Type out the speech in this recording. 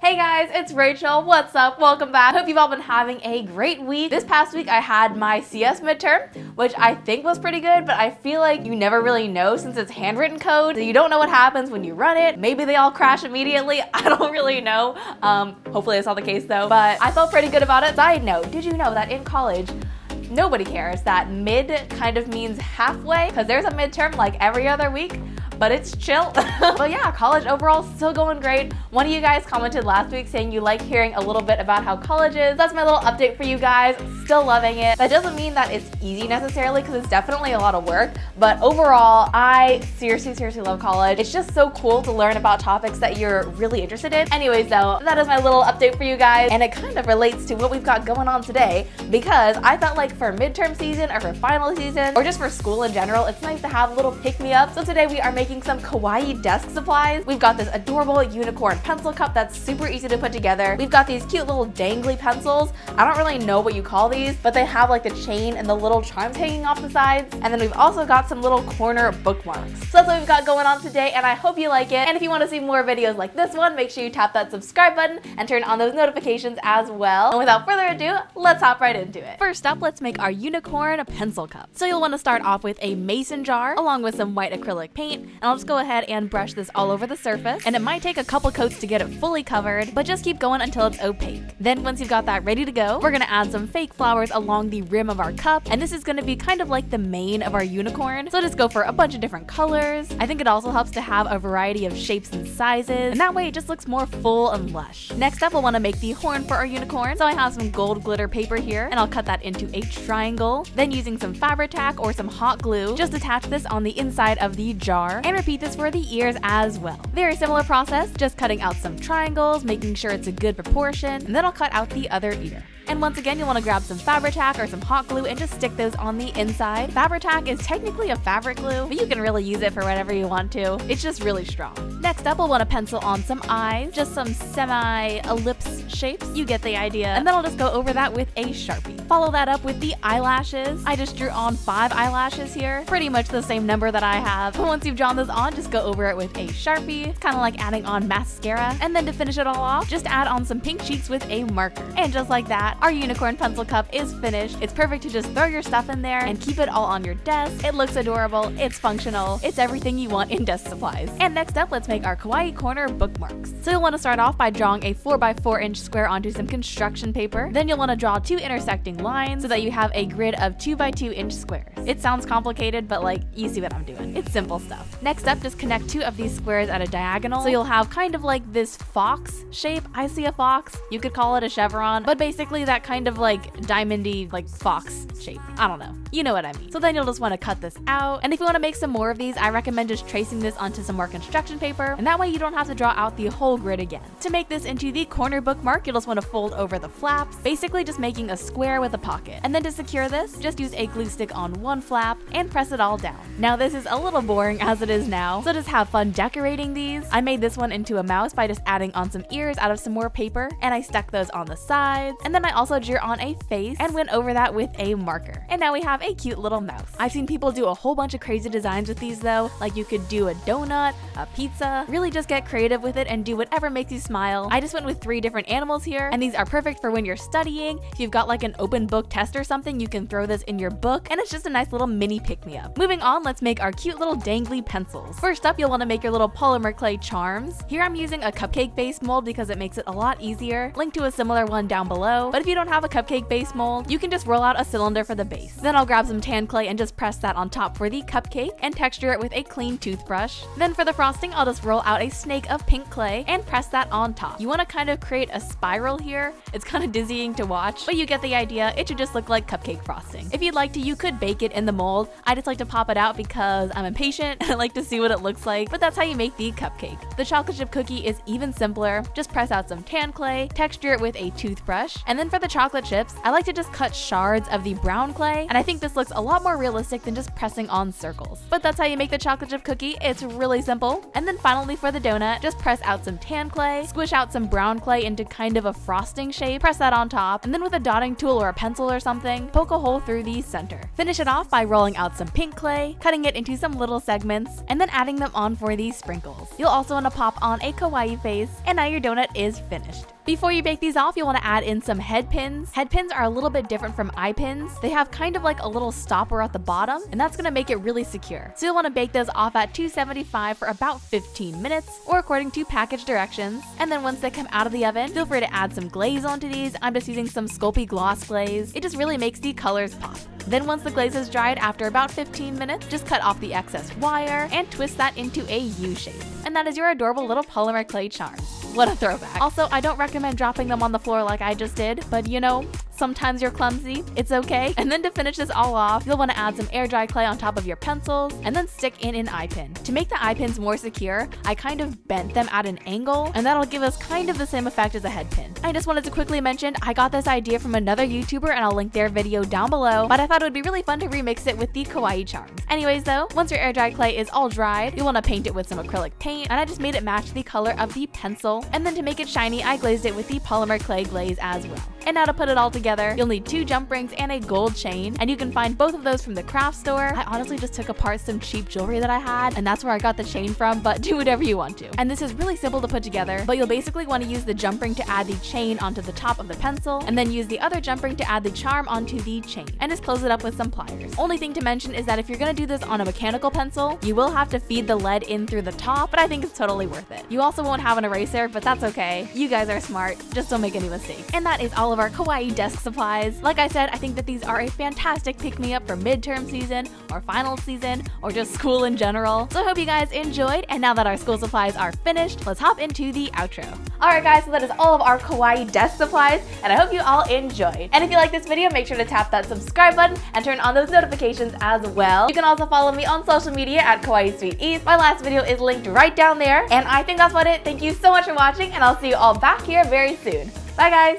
Hey guys, it's Rachel. What's up? Welcome back. Hope you've all been having a great week. This past week I had my CS midterm, which I think was pretty good, but I feel like you never really know since it's handwritten code. So you don't know what happens when you run it. Maybe they all crash immediately. I don't really know. Hopefully that's not the case though, but I felt pretty good about it. Side note, did you know that in college, nobody cares that mid kind of means halfway? Because there's a midterm like every other week, but it's chill. But yeah, college overall still going great. One of you guys commented last week saying you like hearing a little bit about how college is. That's my little update for you guys. Still loving it. That doesn't mean that it's easy necessarily, because it's definitely a lot of work, but overall I seriously love college. It's just so cool to learn about topics that you're really interested in. Anyways though, that is my little update for you guys, and it kind of relates to what we've got going on today, because I felt like for midterm season or for final season or just for school in general, it's nice to have a little pick-me-up. So today we are making some kawaii desk supplies. We've got this adorable unicorn pencil cup that's super easy to put together. We've got these cute little dangly pencils. I don't really know what you call these, but they have like the chain and the little charms hanging off the sides. And then we've also got some little corner bookmarks. So that's what we've got going on today, and I hope you like it. And if you want to see more videos like this one, make sure you tap that subscribe button and turn on those notifications as well. And without further ado, let's hop right into it. First up, let's make our unicorn pencil cup. So you'll want to start off with a mason jar along with some white acrylic paint, and I'll just go ahead and brush this all over the surface. And it might take a couple coats to get it fully covered, but just keep going until it's opaque. Then once you've got that ready to go, we're gonna add some fake flowers along the rim of our cup, and this is gonna be kind of like the mane of our unicorn. So just go for a bunch of different colors. I think it also helps to have a variety of shapes and sizes, and that way it just looks more full and lush. Next up, we'll want to make the horn for our unicorn. So I have some gold glitter paper here, and I'll cut that into a triangle. Then using some fabric tack or some hot glue, just attach this on the inside of the jar, and repeat this for the ears as well. Very similar process, just cutting out some triangles, making sure it's a good proportion, and then I'll cut out the other ear. And once again, you'll want to grab some fabric tack or some hot glue and just stick those on the inside. Fabric tack is technically a fabric glue, but you can really use it for whatever you want to. It's just really strong. Next up, we'll want to pencil on some eyes, just some semi-ellipse shapes. You get the idea. And then I'll just go over that with a Sharpie. Follow that up with the eyelashes. I just drew on 5 eyelashes here, pretty much the same number that I have. But once you've drawn those on, just go over it with a Sharpie. It's kind of like adding on mascara. And then to finish it all off, just add on some pink cheeks with a marker. And just like that, our unicorn pencil cup is finished. It's perfect to just throw your stuff in there and keep it all on your desk. It looks adorable, it's functional, it's everything you want in desk supplies. And next up, let's make our kawaii corner bookmarks. So you'll want to start off by drawing a 4x4 inch square onto some construction paper. Then you'll want to draw 2 intersecting lines so that you have a grid of 2x2 inch squares. It sounds complicated, but like, you see what I'm doing. It's simple stuff. Next up, just connect 2 of these squares at a diagonal. So you'll have kind of like this fox shape. I see a fox. You could call it a chevron, but basically that kind of like diamondy like fox shape. I don't know. You know what I mean. So then you'll just want to cut this out. And if you want to make some more of these, I recommend just tracing this onto some more construction paper, and that way you don't have to draw out the whole grid again. To make this into the corner bookmark, you'll just want to fold over the flaps, basically just making a square with a pocket. And then to secure this, just use a glue stick on one flap and press it all down. Now this is a little boring as it is now, so just have fun decorating these. I made this one into a mouse by just adding on some ears out of some more paper, and I stuck those on the sides. And then I also drew on a face and went over that with a marker. And now we have a cute little mouse. I've seen people do a whole bunch of crazy designs with these though, like you could do a donut, a pizza, really just get creative with it and do whatever makes you smile. I just went with 3 different animals here, and these are perfect for when you're studying. If you've got like an open book test or something, you can throw this in your book, and it's just a nice little mini pick-me-up. Moving on, let's make our cute little dangly pencils. First up, you'll want to make your little polymer clay charms. Here I'm using a cupcake base mold because it makes it a lot easier. Link to a similar one down below, but if you don't have a cupcake base mold, you can just roll out a cylinder for the base. Then I'll grab some tan clay and just press that on top for the cupcake and texture it with a clean toothbrush. Then for the frosting, I'll just roll out a snake of pink clay and press that on top. You want to kind of create a spiral here. It's kind of dizzying to watch, but you get the idea. It should just look like cupcake frosting. If you'd like to, you could bake it in the mold. I just like to pop it out because I'm impatient and I like to see what it looks like, but that's how you make the cupcake. The chocolate chip cookie is even simpler. Just press out some tan clay, texture it with a toothbrush, and then for the chocolate chips, I like to just cut shards of the brown clay, and I think this looks a lot more realistic than just pressing on circles. But that's how you make the chocolate chip cookie. It's really simple. And then finally for the donut, just press out some tan clay, squish out some brown clay into kind of a frosting shape, press that on top, and then with a dotting tool or a pencil or something, poke a hole through the center. Finish it off by rolling out some pink clay, cutting it into some little segments, and then adding them on for these sprinkles. You'll also want to pop on a kawaii face, and now your donut is finished. Before you bake these off, you'll want to add in some head pins. Head pins are a little bit different from eye pins. They have kind of like a little stopper at the bottom, and that's going to make it really secure. So you'll want to bake those off at 275 for about 15 minutes, or according to package directions. And then once they come out of the oven, feel free to add some glaze onto these. I'm just using some Sculpey gloss glaze. It just really makes the colors pop. Then once the glaze is dried after about 15 minutes, just cut off the excess wire and twist that into a U shape. And that is your adorable little polymer clay charms. What a throwback. Also, I don't recommend dropping them on the floor like I just did, but you know, sometimes you're clumsy, it's okay. And then to finish this all off, you'll want to add some air dry clay on top of your pencils and then stick in an eye pin. To make the eye pins more secure, I kind of bent them at an angle, and that'll give us kind of the same effect as a head pin. I just wanted to quickly mention, I got this idea from another YouTuber and I'll link their video down below, but I thought it would be really fun to remix it with the kawaii charms. Anyways though, once your air dry clay is all dried, you'll want to paint it with some acrylic paint, and I just made it match the color of the pencil, and then to make it shiny, I glazed it with the polymer clay glaze as well. And now to put it all together, you'll need 2 jump rings and a gold chain, and you can find both of those from the craft store. I honestly just took apart some cheap jewelry that I had, and that's where I got the chain from, but do whatever you want to. And this is really simple to put together, but you'll basically want to use the jump ring to add the chain onto the top of the pencil, and then use the other jump ring to add the charm onto the chain, and just close it up with some pliers. Only thing to mention is that if you're going to do this on a mechanical pencil, you will have to feed the lead in through the top, but I think it's totally worth it. You also won't have an eraser, but that's okay. You guys are smart, just don't make any mistakes. And that is all of our kawaii desk supplies. Like I said, I think that these are a fantastic pick-me-up for midterm season, or final season, or just school in general. So I hope you guys enjoyed, and now that our school supplies are finished, let's hop into the outro. Alright guys, so that is all of our kawaii desk supplies, and I hope you all enjoyed. And if you like this video, make sure to tap that subscribe button and turn on those notifications as well. You can also follow me on social media at kawaiisweetworld. My last video is linked right down there, and I think that's about it. Thank you so much for watching, and I'll see you all back here very soon. Bye guys!